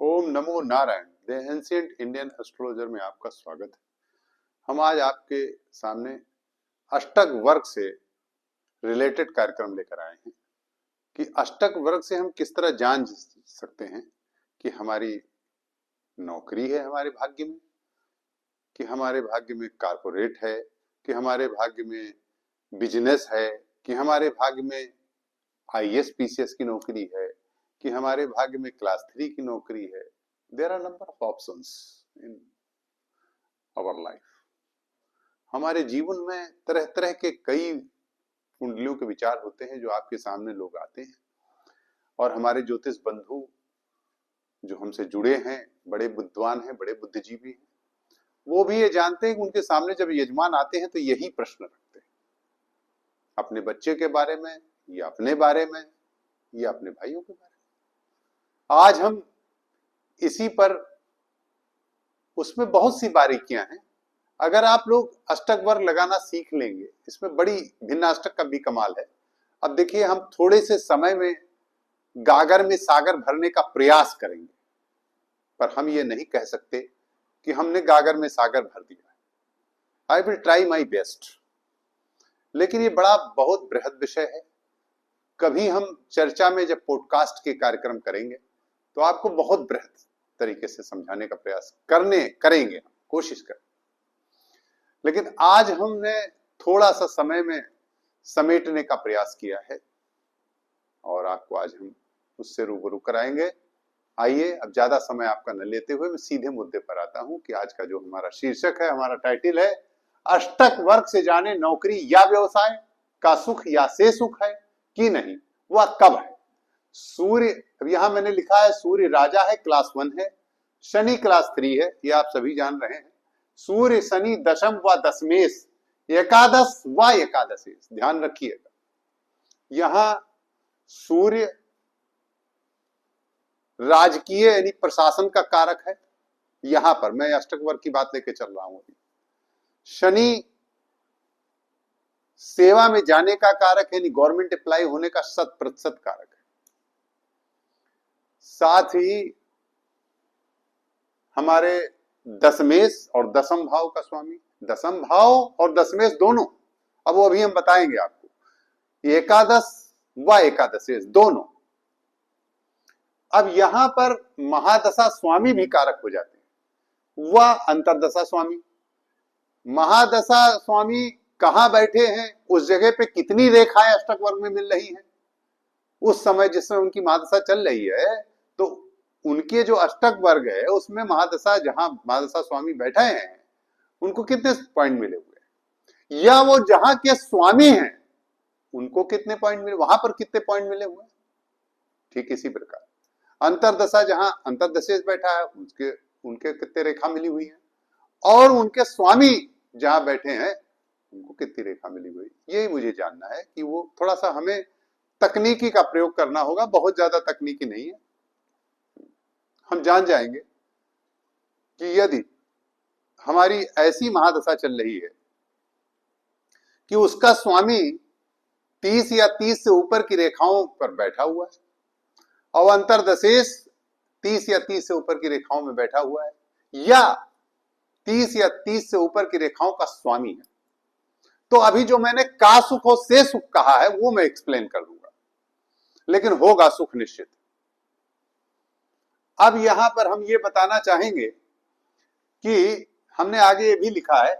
Om NaMo Narayan. The ancient Indian astrologer में आपका स्वागत है। हम आज आपके सामने अष्टक वर्ग से रिलेटेड कार्यक्रम लेकर आए हैं कि अष्टक वर्ग से हम किस तरह जान सकते हैं कि हमारी नौकरी है हमारे भाग्य में, कि हमारे भाग्य में कारपोरेट है, कि हमारे भाग्य में बिजनेस है, कि हमारे भाग्य में आईएएस पीसीएस की नौकरी है, कि हमारे भाग्य में क्लास 3 की नौकरी है। There are number of options in our life. हमारे जीवन में तरह तरह के कई कुंडलियों के विचार होते हैं जो आपके सामने लोग आते हैं, और हमारे ज्योतिष बंधु जो हमसे जुड़े हैं, बड़े बुद्धिमान हैं, बड़े बुद्धिजीवी हैं, वो भी ये जानते हैं कि उनके सामने जब यजमान आते हैं तो यही प्रश्न रखते हैं, अपने बच्चे के बारे में या अपने बारे में या अपने भाइयों के बारे में। आज हम इसी पर, उसमें बहुत सी बारीकियां हैं। अगर आप लोग अष्टक वर्ग लगाना सीख लेंगे, इसमें बड़ी भिन्न अष्टक का भी कमाल है। अब देखिए, हम थोड़े से समय में गागर में सागर भरने का प्रयास करेंगे, पर हम ये नहीं कह सकते कि हमने गागर में सागर भर दिया। I will try my best, लेकिन ये बड़ा बहुत बृहद विषय है। कभी हम चर्चा में जब पॉडकास्ट के कार्यक्रम करेंगे तो आपको बहुत बृहद तरीके से समझाने का प्रयास करेंगे, हम कोशिश करें। लेकिन आज हमने थोड़ा सा समय में समेटने का प्रयास किया है और आपको आज हम उससे रूबरू कराएंगे। आइए, अब ज्यादा समय आपका न लेते हुए मैं सीधे मुद्दे पर आता हूं कि आज का जो हमारा शीर्षक है, हमारा टाइटल है, अष्टक वर्ग से जाने नौकरी या व्यवसाय का सुख या से सुख है कि नहीं, वह कब है। सूर्य, अब यहां मैंने लिखा है सूर्य राजा है, क्लास 1 है, शनि क्लास 3 है, ये आप सभी जान रहे हैं। सूर्य शनि दशम व दशमेश, एकादश व एकादशेश, ध्यान रखिएगा। यहां सूर्य राजकीय यानी प्रशासन का कारक है। यहां पर मैं अष्टक वर्ग की बात लेके चल रहा हूं। शनि सेवा में जाने का कारक है, यानी गवर्नमेंट एम्प्लॉय होने का 100% कारक है। साथ ही हमारे दशमेश और दशम भाव का स्वामी, दशम भाव और दशमेश दोनों, अब वो अभी हम बताएंगे आपको, एकादश व एकादशेश दोनों। अब यहां पर महादशा स्वामी भी कारक हो जाते हैं, वह अंतरदशा स्वामी। महादशा स्वामी कहां बैठे हैं, उस जगह पे कितनी रेखाएं अष्टक वर्ग में मिल रही हैं, उस समय जिसमें उनकी महादशा चल रही है, तो उनके जो अष्टक वर्ग है उसमें महादशा, जहां महादशा स्वामी बैठे हैं, उनको कितने पॉइंट मिले हुए हैं, या वो जहां के स्वामी हैं उनको कितने पॉइंट मिले, वहां पर कितने पॉइंट मिले हुए हैं। ठीक इसी प्रकार अंतरदशा, जहां अंतरदशेश बैठा है, उनके कितने रेखा मिली हुई है, और उनके स्वामी जहां बैठे हैं उनको कितनी रेखा मिली हुई। यही मुझे जानना है कि वो थोड़ा सा हमें तकनीकी का प्रयोग करना होगा, बहुत ज्यादा तकनीकी नहीं है। हम जान जाएंगे कि यदि हमारी ऐसी महादशा चल रही है कि उसका स्वामी 30 या 30 से ऊपर की रेखाओं पर बैठा हुआ है, और अंतरदशेश 30 या 30 से ऊपर की रेखाओं में बैठा हुआ है, या 30 या 30 से ऊपर की रेखाओं का स्वामी है, तो अभी जो मैंने का सुख और से सुख कहा है वो मैं एक्सप्लेन कर दूंगा, लेकिन होगा सुख निश्चित। अब यहां पर हम ये बताना चाहेंगे कि हमने आगे ये भी लिखा है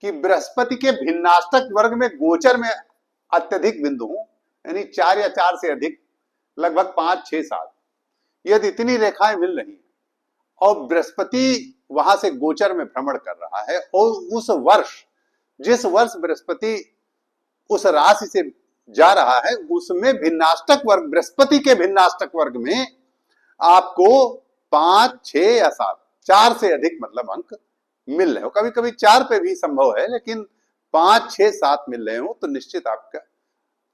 कि बृहस्पति के भिन्नाष्टक वर्ग में गोचर में अत्यधिक बिंदु हूं, यानी 4 या 4 से अधिक, लगभग 5, 6, 7, यदि इतनी रेखाएं मिल रही हैं और बृहस्पति वहां से गोचर में भ्रमण कर रहा है, और उस वर्ष, जिस वर्ष बृहस्पति उस राशि से जा रहा है, उसमें भिन्नाष्टक वर्ग, बृहस्पति के भिन्नाष्टक वर्ग में आपको 5, 6 या 7, 4 से अधिक मतलब अंक मिल रहे हो। कभी कभी 4 पे भी संभव है, लेकिन 5, 6, 7 मिल रहे हो तो निश्चित आपका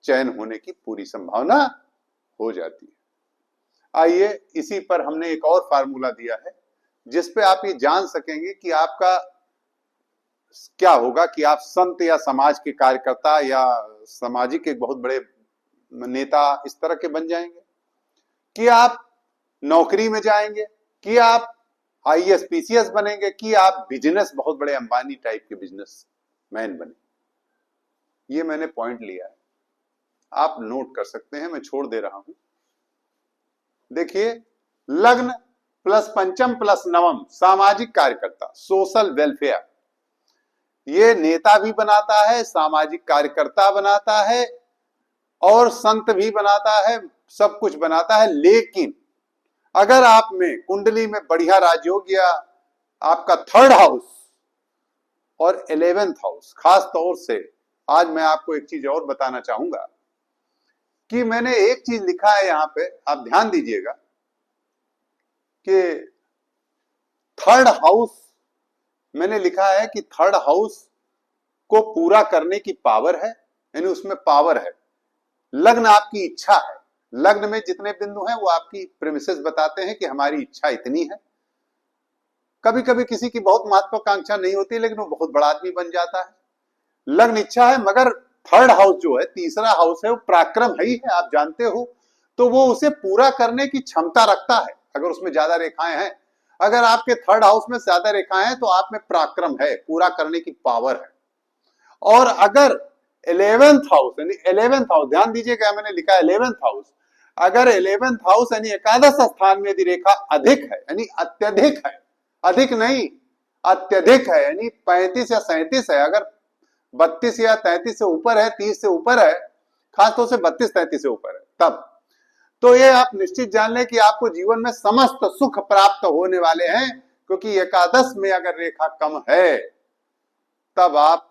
चयन होने की पूरी संभावना हो जाती है। आइए, इसी पर हमने एक और फार्मूला दिया है जिसपे आप ये जान सकेंगे कि आपका क्या होगा, कि आप संत या समाज के कार्यकर्ता या सामाजिक एक बहुत बड़े नेता इस तरह के बन जाएंगे, कि आप नौकरी में जाएंगे, कि आप आईएएस पीसीएस बनेंगे, कि आप बिजनेस बहुत बड़े अंबानी टाइप के बिजनेस मैन बने। ये मैंने पॉइंट लिया है, आप नोट कर सकते हैं, मैं छोड़ दे रहा हूं। देखिए, लग्न प्लस पंचम प्लस नवम सामाजिक कार्यकर्ता, सोशल वेलफेयर, ये नेता भी बनाता है, सामाजिक कार्यकर्ता बनाता है और संत भी बनाता है, सब कुछ बनाता है। लेकिन अगर आप में कुंडली में बढ़िया राजयोग या आपका थर्ड हाउस और 11th हाउस, खास तौर से आज मैं आपको एक चीज और बताना चाहूंगा कि मैंने एक चीज लिखा है यहां पे, आप ध्यान दीजिएगा कि थर्ड हाउस, मैंने लिखा है कि थर्ड हाउस को पूरा करने की पावर है, यानी उसमें पावर है। लग्न आपकी इच्छा है, लग्न में जितने बिंदु हैं वो आपकी प्रेमिसेस बताते हैं कि हमारी इच्छा इतनी है। कभी कभी किसी की बहुत महत्वाकांक्षा नहीं होती लेकिन वो बहुत बड़ा आदमी बन जाता है। लग्न इच्छा है, मगर थर्ड हाउस जो है, तीसरा हाउस है, वो पराक्रम है ही है, आप जानते हो, तो वो उसे पूरा करने की क्षमता रखता है अगर उसमें ज्यादा रेखाएं हैं। अगर आपके थर्ड हाउस में ज्यादा रेखाएं हैं तो आप में पराक्रम है, पूरा करने की पावर है। और अगर 11th हाउस, यानी 11th हाउस, ध्यान दीजिएगा मैंने लिखा है 11th हाउस, अगर 11th हाउस यानी एकादश स्थान में यदि रेखा अधिक है, यानी अत्यधिक है, अधिक नहीं अत्यधिक है, यानी 35 या 37 है, अगर 32 या 33 से ऊपर है, 30 से ऊपर है, खासतौर से 32-33 से ऊपर है, तब तो ये आप निश्चित जान लें कि आपको जीवन में समस्त सुख प्राप्त होने वाले हैं, क्योंकि एकादश में अगर रेखा कम है तब आप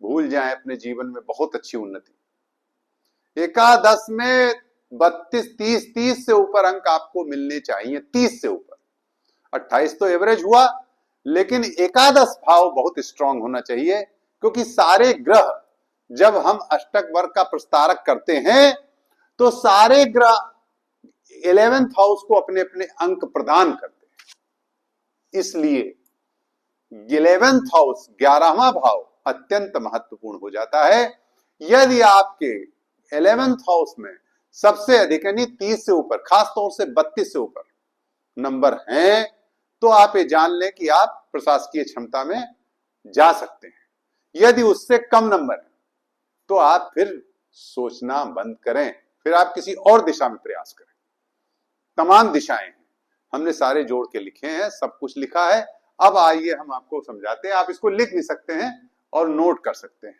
भूल जाएं अपने जीवन में बहुत अच्छी उन्नति। एकादश में 32, 30 से ऊपर अंक आपको मिलने चाहिए, 30 से ऊपर, 28 तो एवरेज हुआ, लेकिन एकादश भाव बहुत स्ट्रांग होना चाहिए, क्योंकि सारे ग्रह जब हम अष्टक वर्ग का प्रस्तारक करते हैं तो सारे ग्रह 11th हाउस को अपने अपने अंक प्रदान करते हैं। इसलिए 11th हाउस, 11वां भाव अत्यंत महत्वपूर्ण हो जाता है। यदि आपके 11th हाउस में सबसे अधिक यानी 30 से ऊपर, खास तौर से 32 से ऊपर नंबर हैं, तो आप ये जान लें कि आप प्रशासकीय क्षमता में जा सकते हैं। यदि उससे कम नंबर है तो आप फिर सोचना बंद करें, फिर आप किसी और दिशा में प्रयास करें। तमाम दिशाएं हैं, हमने सारे जोड़ के लिखे हैं, सब कुछ लिखा है। अब आइए हम आपको समझाते हैं, आप इसको लिख भी सकते हैं और नोट कर सकते हैं।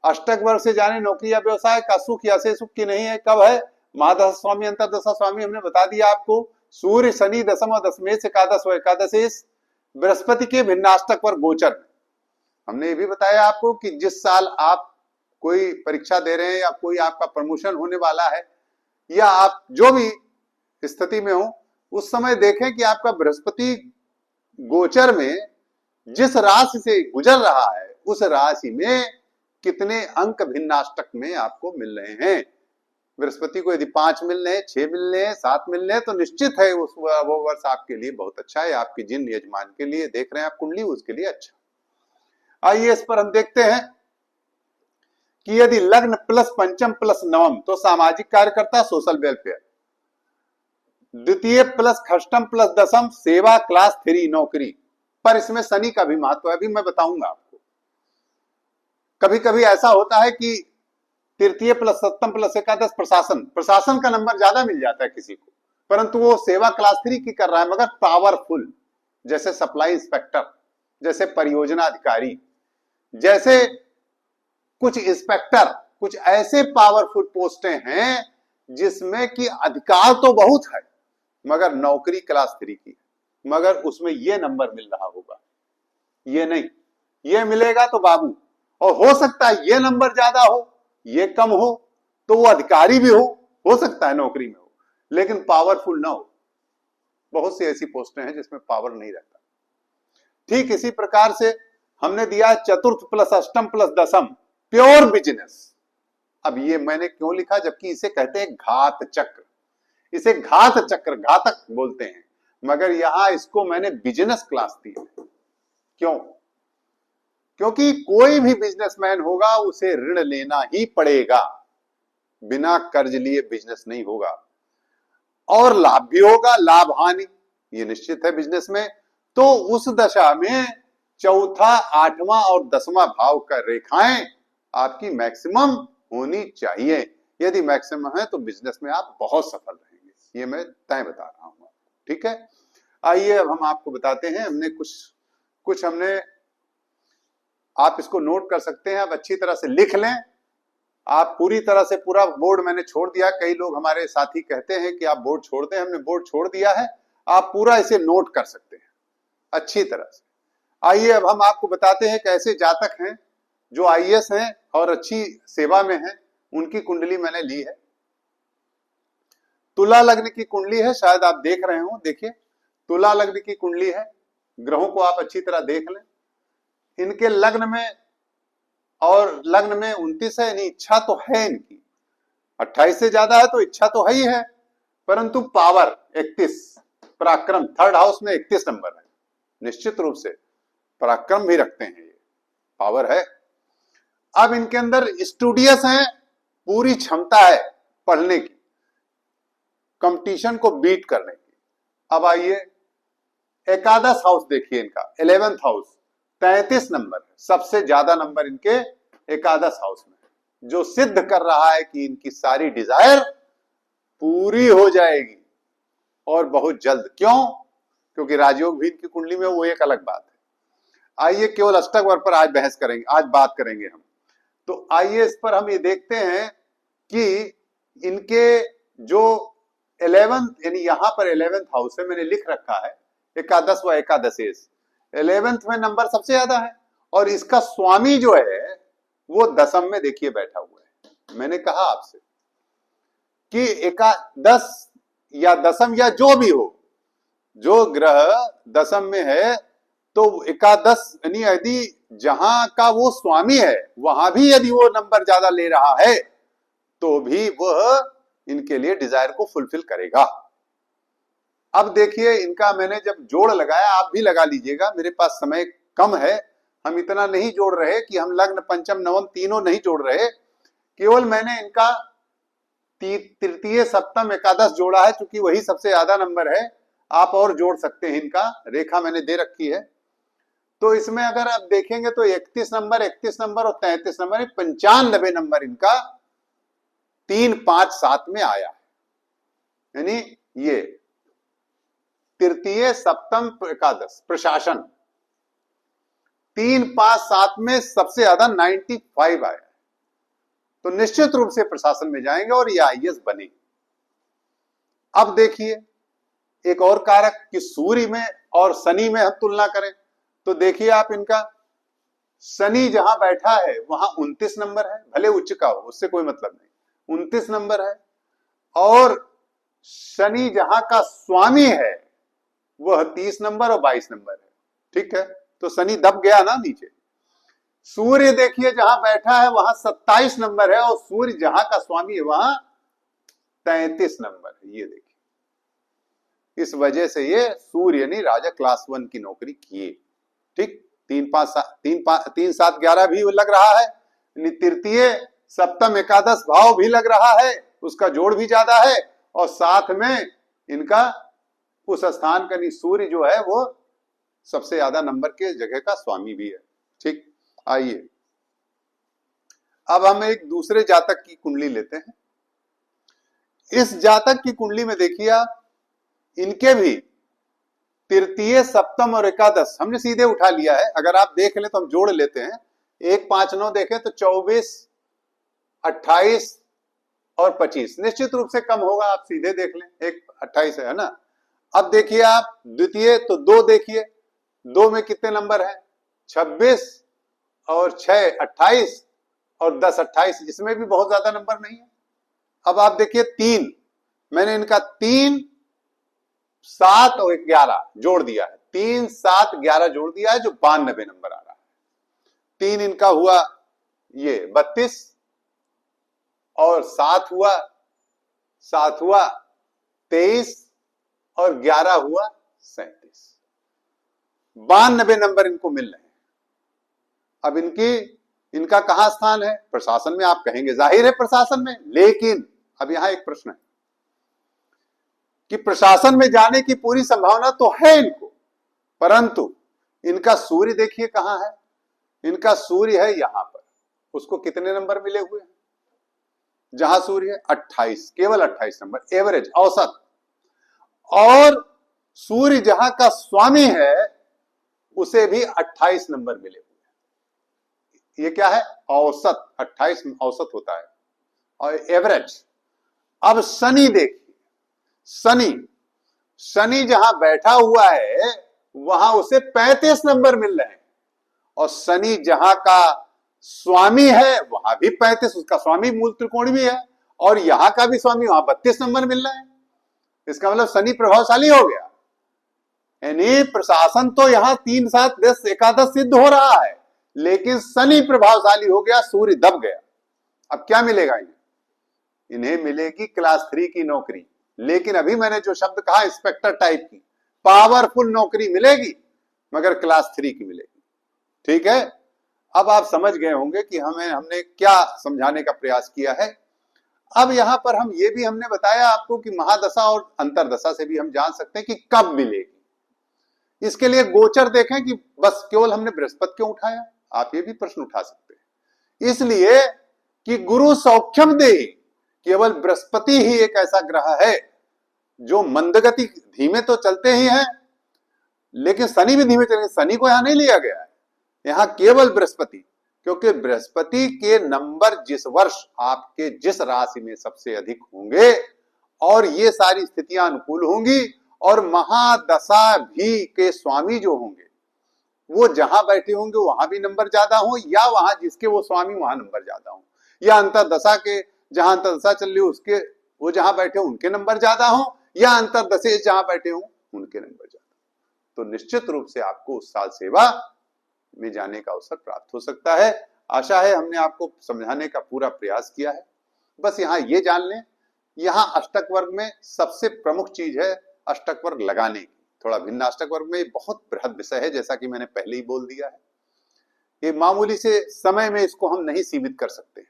अष्टक वर्ग से जाने नौकरी या व्यवसाय का सुख या से सुख की नहीं है, कब है? महादशा स्वामी अंतरदशा स्वामी हमने बता दिया आपको। सूर्य शनि दशम और दशमेश एकादश व एकादशेश बृहस्पति के भिन्नाष्टक वर्ग गोचर। हमने ये भी बताया आपको कि जिस साल आप कोई परीक्षा दे रहे हैं या कोई आपका प्रमोशन होने वाला है या आप जो भी स्थिति में हो, उस समय देखें कि आपका बृहस्पति गोचर में जिस राशि से गुजर रहा है उस राशि में कितने अंक भिन्नाष्टक में आपको मिल रहे हैं। बृहस्पति को यदि 5 मिल रहे हैं, 6 मिल रहे हैं, 7 मिल रहे हैं, तो निश्चित है वो वर्ष आपके लिए बहुत अच्छा है, आपके जिन यजमान के लिए देख रहे हैं आप कुंडली, उसके लिए अच्छा। आइए इस पर हम देखते हैं कि यदि लग्न प्लस पंचम प्लस नवम तो सामाजिक कार्यकर्ता, सोशल वेलफेयर। द्वितीय प्लस खष्टम प्लस दशम सेवा, क्लास 3 नौकरी। पर इसमें शनि का भी महत्व है, अभी मैं बताऊंगा आपको। कभी कभी ऐसा होता है कि तृतीय प्लस सप्तम प्लस एकादश प्रशासन, प्रशासन का नंबर ज्यादा मिल जाता है किसी को, परंतु वो सेवा क्लास 3 की कर रहा है मगर पावरफुल, जैसे सप्लाई इंस्पेक्टर, जैसे परियोजना अधिकारी, जैसे कुछ इंस्पेक्टर, कुछ ऐसे पावरफुल पोस्टें हैं जिसमें कि अधिकार तो बहुत है मगर नौकरी क्लास 3 की, मगर उसमें ये नंबर मिल रहा होगा, ये नहीं, ये मिलेगा तो बाबू। और हो सकता है ये नंबर ज्यादा हो, ये कम हो, तो वो अधिकारी भी हो सकता है नौकरी में हो, लेकिन पावरफुल ना हो। बहुत सी ऐसी पोस्टें हैं जिसमें पावर नहीं रहता। ठीक इसी प्रकार से हमने दिया चतुर्थ प्लस अष्टम प्लस दशम, प्योर बिजनेस। अब ये मैंने क्यों लिखा, जबकि इसे कहते हैं घात चक्र, इसे घात चक्र, घातक बोलते हैं, मगर यहां इसको मैंने बिजनेस क्लास दी है। क्यों? क्योंकि कोई भी बिजनेसमैन होगा उसे ऋण लेना ही पड़ेगा, बिना कर्ज लिए बिजनेस नहीं होगा, और लाभ भी होगा, लाभ हानि, ये निश्चित है बिजनेस में। तो उस दशा में चौथा, आठवां और 10वां भाव का रेखाएं आपकी मैक्सिमम होनी चाहिए। यदि मैक्सिमम है तो बिजनेस में आप बहुत सफल रहेंगे, ये मैं तय बता रहा हूं। ठीक है, आइए अब हम आपको बताते हैं। हमने कुछ हमने, आप इसको नोट कर सकते हैं, आप अच्छी तरह से लिख लें। आप पूरी तरह से पूरा बोर्ड मैंने छोड़ दिया। कई लोग हमारे साथी कहते हैं कि आप बोर्ड छोड़ दें, हमने बोर्ड छोड़ दिया है। आप पूरा इसे नोट कर सकते हैं अच्छी तरह से। आइए अब हम आपको बताते हैं कि ऐसे जातक हैं जो आईएएस हैं और अच्छी सेवा में हैं, उनकी कुंडली मैंने ली है। तुला लग्न की कुंडली है, शायद आप देख रहे हो। देखिए, तुला लग्न की कुंडली है। ग्रहों को आप अच्छी तरह देख लें। इनके लग्न में और लग्न में 29 है, यानी इच्छा तो है इनकी। 28 से ज्यादा है तो इच्छा तो है ही है, परंतु पावर 31, पराक्रम थर्ड हाउस में 31 नंबर है। निश्चित रूप से पराक्रम भी रखते हैं, ये पावर है। अब इनके अंदर स्टूडियस हैं, पूरी क्षमता है पढ़ने की, कंपटीशन को बीट करने की। अब आइए एकादश हाउस देखिए इनका, 11th हाउस, 33 नंबर है। सबसे ज्यादा नंबर इनके एकादश हाउस में, जो सिद्ध कर रहा है कि इनकी सारी डिजायर पूरी हो जाएगी और बहुत जल्द। क्यों? क्योंकि राजयोग भी इनकी कुंडली में, वो एक अलग बात है। आइए केवल अष्टक वर्ग पर आज बहस करेंगे, आज बात करेंगे हम। तो आइए इस पर हम ये देखते हैं कि इनके जो 11th, यानी यहां पर 11th हाउस है, मैंने लिख रखा है एकादश व एकादशेश। 11th में नंबर सबसे ज्यादा है और इसका स्वामी जो है वो दशम में देखिए बैठा हुआ है। मैंने कहा आपसे कि एकादश या दशम या जो भी हो, जो ग्रह दशम में है तो एकादश, यानी यदि जहां का वो स्वामी है वहां भी यदि वो नंबर ज्यादा ले रहा है तो भी वह इनके लिए डिजायर को फुलफिल करेगा। अब देखिए इनका मैंने जब जोड़ लगाया, आप भी लगा लीजिएगा, मेरे पास समय कम है, हम इतना नहीं जोड़ रहे कि हम लग्न पंचम नवम तीनों नहीं जोड़ रहे, केवल मैंने इनका तृतीय सप्तम एकादश जोड़ा है, क्योंकि वही सबसे ज्यादा नंबर है। आप और जोड़ सकते हैं, इनका रेखा मैंने दे रखी है। तो इसमें अगर आप देखेंगे तो 31 नंबर और 33 नंबर, 95 नंबर इनका 3, 5, 7 में आया है। यानी ये तृतीय सप्तम एकादश प्रशासन 3, 5, 7 में सबसे ज्यादा 95 आया। तो निश्चित रूप से प्रशासन में जाएंगे और ये आईएएस बने। अब देखिए एक और कारक कि सूर्य में और शनि में हम तुलना करें तो देखिए आप इनका शनि जहां बैठा है वहां 29 नंबर है, भले उच्च का हो उससे कोई मतलब नहीं, 29 नंबर है। और शनि जहां का स्वामी है वह 30 नंबर और 22 नंबर है। ठीक है, तो शनि दब गया ना नीचे। सूर्य देखिए जहां बैठा है वहां 27 नंबर है और सूर्य जहां का स्वामी है वहां 33 नंबर है। ये देखिए, इस वजह से ये सूर्य यानी राजा क्लास 1 की नौकरी किए। ठीक, 3, 5, 7, 11 भी लग रहा है, तृतीय सप्तम एकादश भाव भी लग रहा है, उसका जोड़ भी ज्यादा है, और साथ में इनका उस स्थान का सूर्य जो है वो सबसे ज्यादा नंबर के जगह का स्वामी भी है। ठीक, आइए अब हम एक दूसरे जातक की कुंडली लेते हैं। इस जातक की कुंडली में देखिए आप, इनके भी तृतीय सप्तम और एकादश हमने सीधे उठा लिया है। अगर आप देख लें तो हम जोड़ लेते हैं, 1, 5, 9 देखें तो 24, 28 और 25 निश्चित रूप से कम होगा, आप सीधे देख लें, 1, 28 है ना। अब देखिए आप द्वितीय तो 2 देखिए, 2 में कितने नंबर है, 26 और 6, 28 और 10, 28, इसमें भी बहुत ज्यादा नंबर नहीं है। अब आप देखिए 3, मैंने इनका 3, 7 और 11 जोड़ दिया है, 3, 7, 11 जोड़ दिया है, जो 92 नंबर आ रहा है। 3 इनका हुआ ये 32 और 7 हुआ 23 और 11 हुआ 37, 92 नंबर इनको मिल रहे हैं। अब इनका कहां स्थान है, प्रशासन में। आप कहेंगे जाहिर है प्रशासन में, लेकिन अब यहां एक प्रश्न है, कि प्रशासन में जाने की पूरी संभावना तो है इनको, परंतु इनका सूर्य देखिए कहां है, इनका सूर्य है यहां पर। उसको कितने नंबर मिले हुए हैं? जहां सूर्य है 28, केवल 28 नंबर एवरेज, औसत। और सूर्य जहां का स्वामी है उसे भी 28 नंबर मिले हुए हैं। ये क्या है? औसत, 28 औसत होता है और एवरेज। अब शनि देखिए, शनि जहां बैठा हुआ है वहां उसे 35 नंबर मिल रहे हैं, और शनि जहां का स्वामी है वहां भी 35, उसका स्वामी मूल त्रिकोण भी है, और यहां का भी स्वामी, वहां 32 नंबर मिल रहे हैं। इसका मतलब शनि प्रभावशाली हो गया। यानी प्रशासन तो यहां 3, 7, 10, एकादश सिद्ध हो रहा है, लेकिन शनि प्रभावशाली हो गया, सूर्य दब गया। अब क्या मिलेगा इन्हें? इन्हें मिलेगी क्लास 3 की नौकरी। लेकिन अभी मैंने जो शब्द कहा इंस्पेक्टर टाइप की पावरफुल नौकरी मिलेगी, मगर क्लास 3 की मिलेगी। ठीक है, अब आप समझ गए होंगे कि हमने क्या समझाने का प्रयास किया है। अब यहां पर हम ये भी हमने बताया आपको कि महादशा और अंतरदशा से भी हम जान सकते हैं कि कब मिलेगी। इसके लिए गोचर देखें कि बस केवल हमने बृहस्पति क्यों उठाया, आप ये भी प्रश्न उठा सकते हैं। इसलिए कि गुरु सौख्यम दे, केवल बृहस्पति ही एक ऐसा ग्रह है जो मंदगति, धीमे तो चलते ही हैं, लेकिन शनि भी धीमे चलेंगे। शनि को यहां नहीं लिया गया है, यहां केवल बृहस्पति, क्योंकि बृहस्पति के नंबर जिस वर्ष आपके जिस राशि में सबसे अधिक होंगे और ये सारी स्थितियां अनुकूल होंगी, और महादशा भी के स्वामी जो होंगे वो जहां बैठे होंगे वहां भी नंबर ज्यादा हो, या वहां जिसके वो स्वामी वहां नंबर ज्यादा हो, या अंतरदशा के जहां अंतरदशा चल रही हो उसके वो जहां बैठे हो उनके नंबर ज्यादा हो, या अंतरदशे जहां बैठे हो उनके नंबर ज्यादा, तो निश्चित रूप से आपको उस साल सेवा में जाने का अवसर प्राप्त हो सकता है। आशा है हमने आपको समझाने का पूरा प्रयास किया है। बस यहाँ ये जान लें, यहाँ अष्टक वर्ग में सबसे प्रमुख चीज है अष्टक वर्ग लगाने की। थोड़ा भिन्न अष्टक वर्ग में बहुत बृहद विषय है, जैसा कि मैंने पहले ही बोल दिया है। ये मामूली से समय में इसको हम नहीं सीमित कर सकते,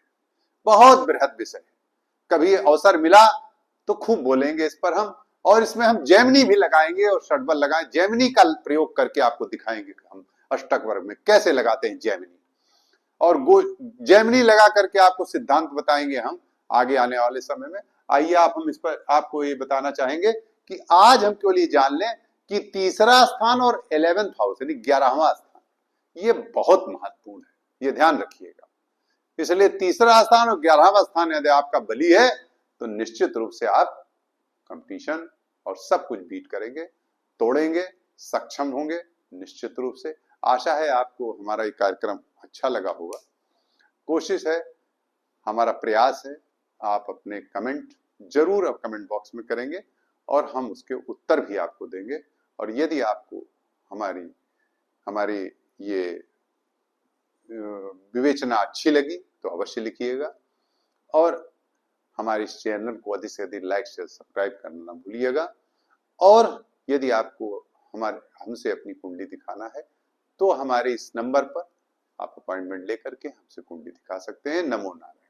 बहुत बृहद विषय है। कभी अवसर मिला तो खूब बोलेंगे इस पर हम, और इसमें हम जैमिनी भी लगाएंगे और षटबल लगाएंगे, जैमिनी का प्रयोग करके आपको दिखाएंगे कि हम अष्टक वर्ग में कैसे लगाते हैं जैमिनी, और जैमिनी लगा करके आपको सिद्धांत बताएंगे हम आगे आने वाले समय में। आइए हम इस पर आपको ये बताना चाहेंगे कि आज हम केवल ये जान लें कि तीसरा स्थान और 11th हाउस यानी 11वां स्थान ये बहुत महत्वपूर्ण है, ये ध्यान रखिएगा। इसलिए तीसरा स्थान और 11वां स्थान यदि आपका बली है तो निश्चित रूप से आप कंपटीशन और सब कुछ बीट करेंगे, तोड़ेंगे, सक्षम होंगे निश्चित रूप से। आशा है आपको हमारा ये कार्यक्रम अच्छा लगा होगा। कोशिश है, हमारा प्रयास है, आप अपने कमेंट जरूर आप कमेंट बॉक्स में करेंगे और हम उसके उत्तर भी आपको देंगे। और यदि आपको हमारी ये विवेचना अच्छी लगी तो अवश्य लिखिएगा, और हमारे इस चैनल को अधिक से अधिक लाइक शेयर सब्सक्राइब करना ना भूलिएगा। और यदि आपको हमसे अपनी कुंडली दिखाना है तो हमारे इस नंबर पर आप अपॉइंटमेंट लेकर के हमसे कुंडली दिखा सकते हैं। नमो नारायण।